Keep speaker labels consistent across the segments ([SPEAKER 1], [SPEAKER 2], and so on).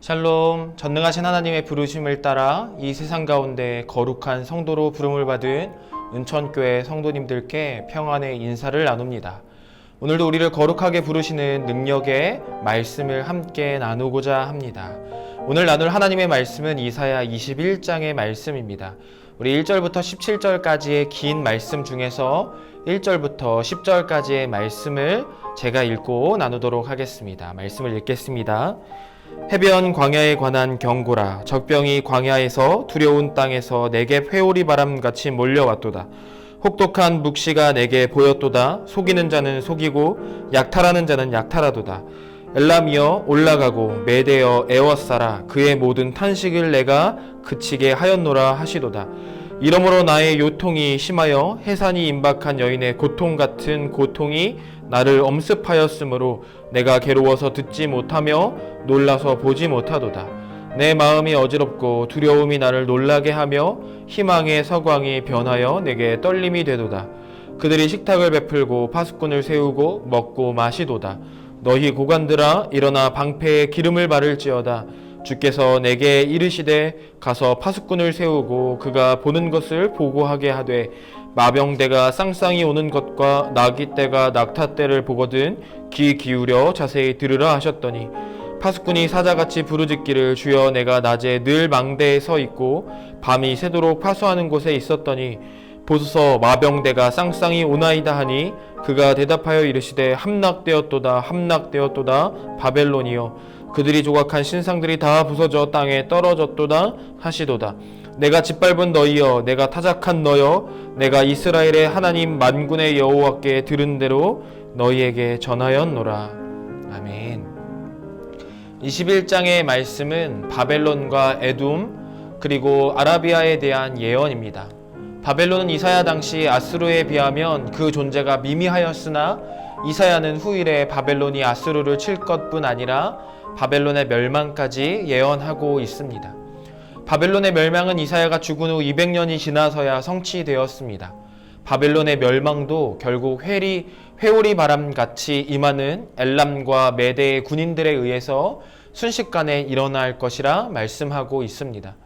[SPEAKER 1] 샬롬, 전능하신 하나님의 부르심을 따라 이 세상 가운데 거룩한 성도로 부름을 받은 은천교회 성도님들께 평안의 인사를 나눕니다. 오늘도 우리를 거룩하게 부르시는 능력의 말씀을 함께 나누고자 합니다. 오늘 나눌 하나님의 말씀은 이사야 21장의 말씀입니다. 우리 1절부터 17절까지의 긴 말씀 중에서 1절부터 10절까지의 말씀을 제가 읽고 나누도록 하겠습니다. 말씀을 읽겠습니다. 해변 광야에 관한 경고라. 적병이 광야에서 두려운 땅에서 내게 회오리 바람같이 몰려왔도다. 혹독한 묵시가 내게 보였도다. 속이는 자는 속이고 약탈하는 자는 약탈하도다. 엘람이여 올라가고 메대여 에워싸라. 그의 모든 탄식을 내가 그치게 하였노라 하시도다. 이러므로 나의 요통이 심하여 해산이 임박한 여인의 고통 같은 고통이 나를 엄습하였으므로 내가 괴로워서 듣지 못하며 놀라서 보지 못하도다. 내 마음이 어지럽고 두려움이 나를 놀라게 하며 희망의 서광이 변하여 내게 떨림이 되도다. 그들이 식탁을 베풀고 파수꾼을 세우고 먹고 마시도다. 너희 고관들아 일어나 방패에 기름을 바를지어다. 주께서 내게 이르시되 가서 파수꾼을 세우고 그가 보는 것을 보고하게 하되 마병대가 쌍쌍이 오는 것과 나귀떼가 낙타떼를 보거든 귀 기울여 자세히 들으라 하셨더니 파수꾼이 사자같이 부르짖기를 주여 내가 낮에 늘 망대에 서 있고 밤이 새도록 파수하는 곳에 있었더니 보소서 마병대가 쌍쌍이 오나이다 하니 그가 대답하여 이르시되 함락되었도다 함락되었도다 바벨론이여 그들이 조각한 신상들이 다 부서져 땅에 떨어졌도다 하시도다. 내가 짓밟은 너희여 내가 타작한 너여 내가 이스라엘의 하나님 만군의 여호와께 들은 대로 너희에게 전하였노라. 아멘. 21장의 말씀은 바벨론과 에돔 그리고 아라비아에 대한 예언입니다. 바벨론은 이사야 당시 아수르에 비하면 그 존재가 미미하였으나 이사야는 후일에 바벨론이 아수르를 칠 것뿐 아니라 바벨론의 멸망까지 예언하고 있습니다. 바벨론의 멸망은 이사야가 죽은 후 200년이 지나서야 성취되었습니다. 바벨론의 멸망도 결국 회오리 바람같이 임하는 엘람과 메대의 군인들에 의해서 순식간에 일어날 것이라 말씀하고 있습니다.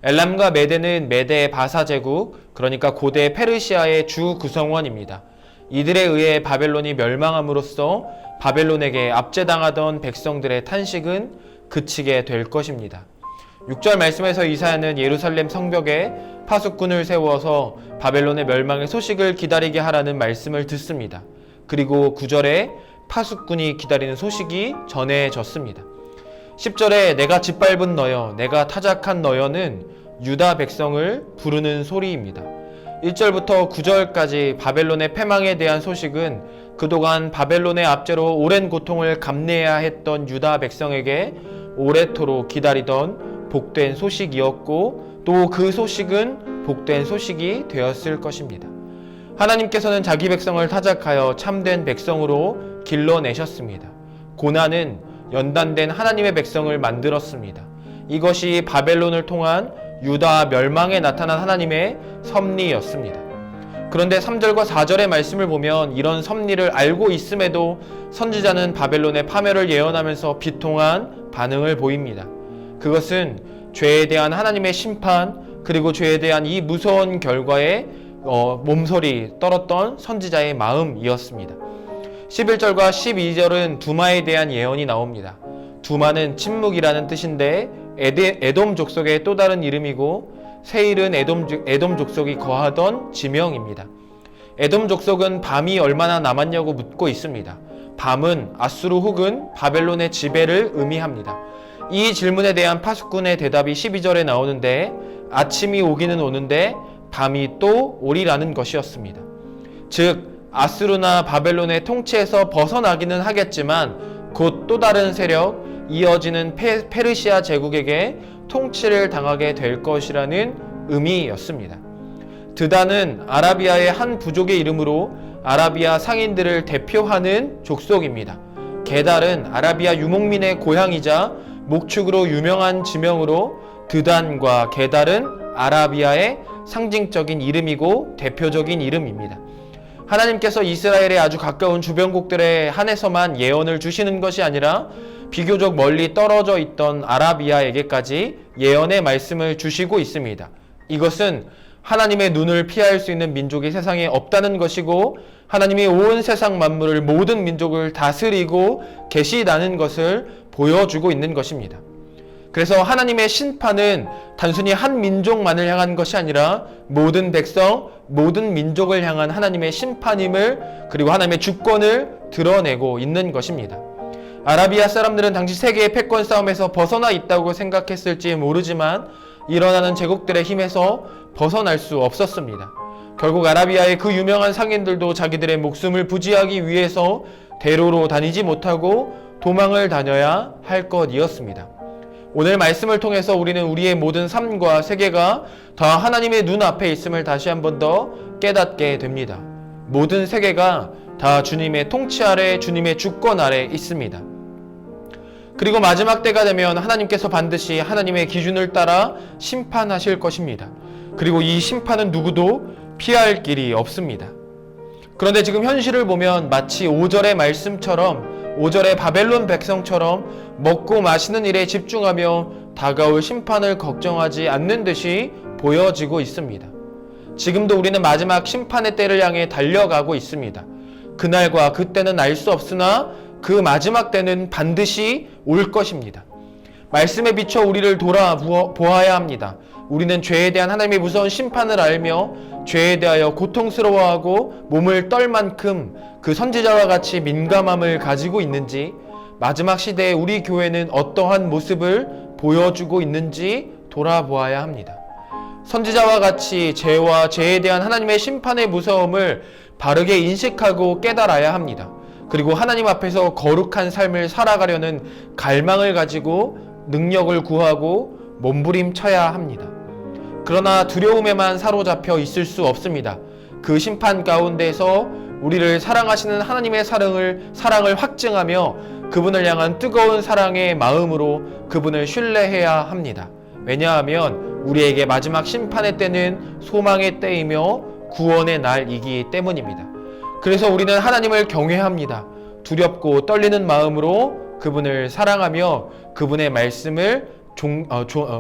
[SPEAKER 1] 엘람과 메대는 메대 바사 제국, 그러니까 고대 페르시아의 주 구성원입니다. 이들에 의해 바벨론이 멸망함으로써 바벨론에게 압제당하던 백성들의 탄식은 그치게 될 것입니다. 6절 말씀에서 이사야는 예루살렘 성벽에 파수꾼을 세워서 바벨론의 멸망의 소식을 기다리게 하라는 말씀을 듣습니다. 그리고 9절에 파수꾼이 기다리는 소식이 전해졌습니다. 10절에 내가 짓밟은 너여 내가 타작한 너여는 유다 백성을 부르는 소리입니다. 1절부터 9절까지 바벨론의 패망에 대한 소식은 그동안 바벨론의 압제로 오랜 고통을 감내해야 했던 유다 백성에게 오래도록 기다리던 복된 소식이었고 또 그 소식은 복된 소식이 되었을 것입니다. 하나님께서는 자기 백성을 타작하여 참된 백성으로 길러내셨습니다. 고난은 연단된 하나님의 백성을 만들었습니다. 이것이 바벨론을 통한 유다 멸망에 나타난 하나님의 섭리였습니다. 그런데 3절과 4절의 말씀을 보면 이런 섭리를 알고 있음에도 선지자는 바벨론의 파멸을 예언하면서 비통한 반응을 보입니다. 그것은 죄에 대한 하나님의 심판 그리고 죄에 대한 이 무서운 결과에 몸서리 떨었던 선지자의 마음이었습니다. 11절과 12절은 두마에 대한 예언이 나옵니다. 두마는 침묵이라는 뜻인데 에돔 족속의 또 다른 이름이고 세일은 에돔 족속이 거하던 지명입니다. 에돔 족속은 밤이 얼마나 남았냐고 묻고 있습니다. 밤은 아수르 혹은 바벨론의 지배를 의미합니다. 이 질문에 대한 파수꾼의 대답이 12절에 나오는데 아침이 오기는 오는데 밤이 또 오리라는 것이었습니다. 즉 아수르나 바벨론의 통치에서 벗어나기는 하겠지만 곧 또 다른 세력, 이어지는 페르시아 제국에게 통치를 당하게 될 것이라는 의미였습니다. 드단은 아라비아의 한 부족의 이름으로 아라비아 상인들을 대표하는 족속입니다. 게달은 아라비아 유목민의 고향이자 목축으로 유명한 지명으로 드단과 게달은 아라비아의 상징적인 이름이고 대표적인 이름입니다. 하나님께서 이스라엘의 아주 가까운 주변국들에 한해서만 예언을 주시는 것이 아니라 비교적 멀리 떨어져 있던 아라비아에게까지 예언의 말씀을 주시고 있습니다. 이것은 하나님의 눈을 피할 수 있는 민족이 세상에 없다는 것이고 하나님이 온 세상 만물을 모든 민족을 다스리고 계시다는 것을 보여주고 있는 것입니다. 그래서 하나님의 심판은 단순히 한 민족만을 향한 것이 아니라 모든 백성, 모든 민족을 향한 하나님의 심판임을 그리고 하나님의 주권을 드러내고 있는 것입니다. 아라비아 사람들은 당시 세계의 패권 싸움에서 벗어나 있다고 생각했을지 모르지만 일어나는 제국들의 힘에서 벗어날 수 없었습니다. 결국 아라비아의 그 유명한 상인들도 자기들의 목숨을 부지하기 위해서 대로로 다니지 못하고 도망을 다녀야 할 것이었습니다. 오늘 말씀을 통해서 우리는 우리의 모든 삶과 세계가 다 하나님의 눈앞에 있음을 다시 한 번 더 깨닫게 됩니다. 모든 세계가 다 주님의 통치 아래, 주님의 주권 아래 있습니다. 그리고 마지막 때가 되면 하나님께서 반드시 하나님의 기준을 따라 심판하실 것입니다. 그리고 이 심판은 누구도 피할 길이 없습니다. 그런데 지금 현실을 보면 마치 5절의 말씀처럼 5절의 바벨론 백성처럼 먹고 마시는 일에 집중하며 다가올 심판을 걱정하지 않는 듯이 보여지고 있습니다. 지금도 우리는 마지막 심판의 때를 향해 달려가고 있습니다. 그날과 그때는 알 수 없으나 그 마지막 때는 반드시 올 것입니다. 말씀에 비춰 우리를 돌아보아야 합니다. 우리는 죄에 대한 하나님의 무서운 심판을 알며 죄에 대하여 고통스러워하고 몸을 떨 만큼 그 선지자와 같이 민감함을 가지고 있는지, 마지막 시대에 우리 교회는 어떠한 모습을 보여주고 있는지 돌아보아야 합니다. 선지자와 같이 죄와 죄에 대한 하나님의 심판의 무서움을 바르게 인식하고 깨달아야 합니다. 그리고 하나님 앞에서 거룩한 삶을 살아가려는 갈망을 가지고 능력을 구하고 몸부림쳐야 합니다. 그러나 두려움에만 사로잡혀 있을 수 없습니다. 그 심판 가운데서 우리를 사랑하시는 하나님의 사랑을 확증하며 그분을 향한 뜨거운 사랑의 마음으로 그분을 신뢰해야 합니다. 왜냐하면 우리에게 마지막 심판의 때는 소망의 때이며 구원의 날이기 때문입니다. 그래서 우리는 하나님을 경외합니다. 두렵고 떨리는 마음으로 그분을 사랑하며 그분의 말씀을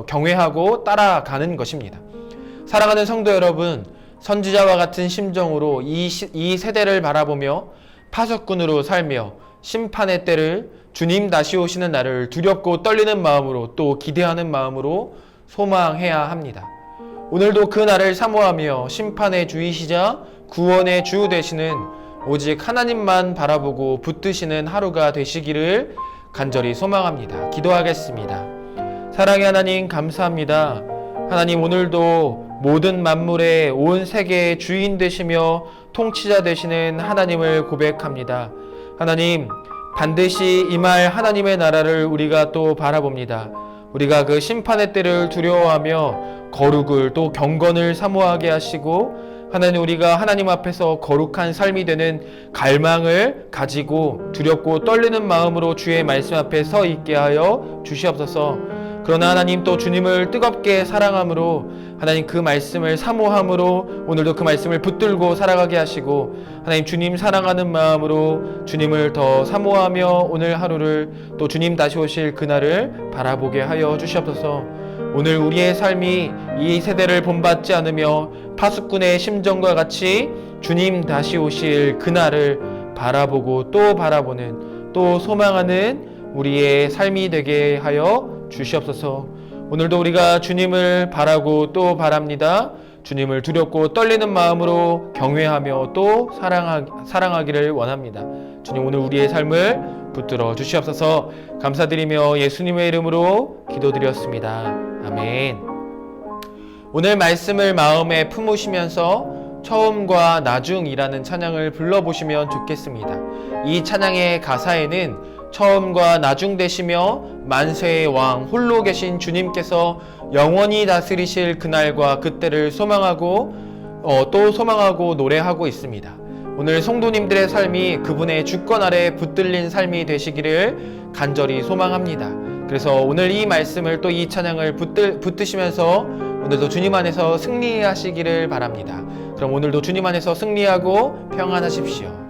[SPEAKER 1] 경외하고 따라가는 것입니다. 사랑하는 성도 여러분, 선지자와 같은 심정으로 이 세대를 바라보며 파수꾼으로 살며 심판의 때를, 주님 다시 오시는 날을 두렵고 떨리는 마음으로 또 기대하는 마음으로 소망해야 합니다. 오늘도 그 날을 사모하며 심판의 주이시자 구원의 주 되시는 오직 하나님만 바라보고 붙드시는 하루가 되시기를 간절히 소망합니다. 기도하겠습니다. 사랑의 하나님, 감사합니다. 하나님, 오늘도 모든 만물의 온 세계의 주인 되시며 통치자 되시는 하나님을 고백합니다. 하나님, 반드시 임할 하나님의 나라를 우리가 또 바라봅니다. 우리가 그 심판의 때를 두려워하며 거룩을 또 경건을 사모하게 하시고, 하나님, 우리가 하나님 앞에서 거룩한 삶이 되는 갈망을 가지고 두렵고 떨리는 마음으로 주의 말씀 앞에 서 있게 하여 주시옵소서. 그러나 하나님, 또 주님을 뜨겁게 사랑함으로 하나님 그 말씀을 사모함으로 오늘도 그 말씀을 붙들고 살아가게 하시고, 하나님 주님 사랑하는 마음으로 주님을 더 사모하며 오늘 하루를 또 주님 다시 오실 그날을 바라보게 하여 주시옵소서. 오늘 우리의 삶이 이 세대를 본받지 않으며 파수꾼의 심정과 같이 주님 다시 오실 그날을 바라보고 또 바라보는, 또 소망하는 우리의 삶이 되게 하여 주시옵소서. 오늘도 우리가 주님을 바라고 또 바랍니다. 주님을 두렵고 떨리는 마음으로 경외하며 또 사랑하기를 원합니다. 주님, 오늘 우리의 삶을 붙들어 주시옵소서. 감사드리며 예수님의 이름으로 기도드렸습니다. 아멘. 오늘 말씀을 마음에 품으시면서 처음과 나중이라는 찬양을 불러보시면 좋겠습니다. 이 찬양의 가사에는 처음과 나중 되시며 만세의 왕 홀로 계신 주님께서 영원히 다스리실 그날과 그때를 소망하고 또 소망하고 노래하고 있습니다. 오늘 성도님들의 삶이 그분의 주권 아래 붙들린 삶이 되시기를 간절히 소망합니다. 그래서 오늘 이 말씀을 또 이 찬양을 붙드시면서 오늘도 주님 안에서 승리하시기를 바랍니다. 그럼 오늘도 주님 안에서 승리하고 평안하십시오.